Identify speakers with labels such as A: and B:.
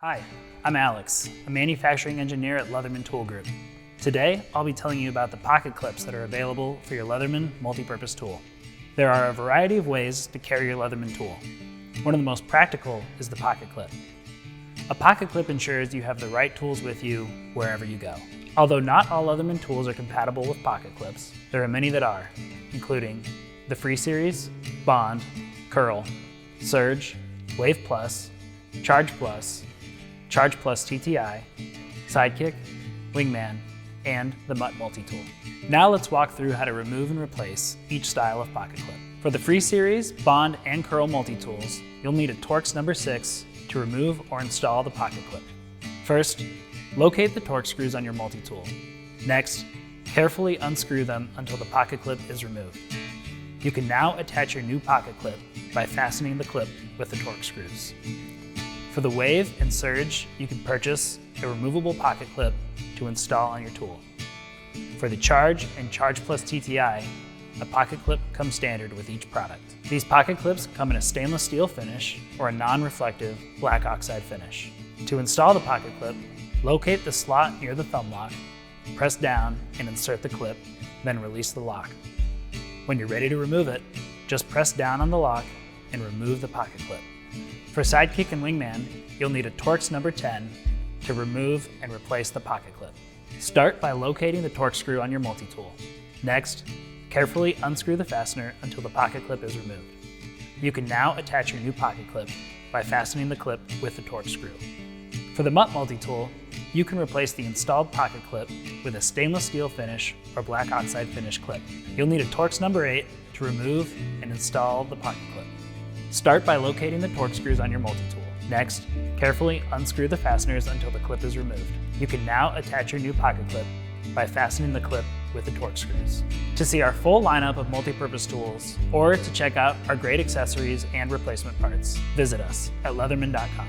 A: Hi, I'm Alex, a manufacturing engineer at Leatherman Tool Group. Today, I'll be telling you about the pocket clips that are available for your Leatherman Multipurpose tool. There are a variety of ways to carry your Leatherman tool. One of the most practical is the pocket clip. A pocket clip ensures you have the right tools with you wherever you go. Although not all Leatherman tools are compatible with pocket clips, there are many that are, including the Free Series, Bond, Curl, Surge, Wave Plus, Charge Plus, Charge Plus TTi, Sidekick, Wingman, and the Mutt multi-tool. Now let's walk through how to remove and replace each style of pocket clip. For the Free Series, Bond, and Curl multi-tools, you'll need a Torx number 6 to remove or install the pocket clip. First, locate the Torx screws on your multi-tool. Next, carefully unscrew them until the pocket clip is removed. You can now attach your new pocket clip by fastening the clip with the Torx screws. For the Wave and Surge, you can purchase a removable pocket clip to install on your tool. For the Charge and Charge Plus TTi, a pocket clip comes standard with each product. These pocket clips come in a stainless steel finish or a non-reflective black oxide finish. To install the pocket clip, locate the slot near the thumb lock, press down and insert the clip, then release the lock. When you're ready to remove it, just press down on the lock and remove the pocket clip. For Sidekick and Wingman, you'll need a Torx number 10 to remove and replace the pocket clip. Start by locating the Torx screw on your multi-tool. Next, carefully unscrew the fastener until the pocket clip is removed. You can now attach your new pocket clip by fastening the clip with the Torx screw. For the Mutt multi-tool, you can replace the installed pocket clip with a stainless steel finish or black oxide finish clip. You'll need a Torx number 8 to remove and install the pocket clip. Start by locating the Torx screws on your multi-tool. Next, carefully unscrew the fasteners until the clip is removed. You can now attach your new pocket clip by fastening the clip with the Torx screws. To see our full lineup of multi-purpose tools or to check out our great accessories and replacement parts, visit us at leatherman.com.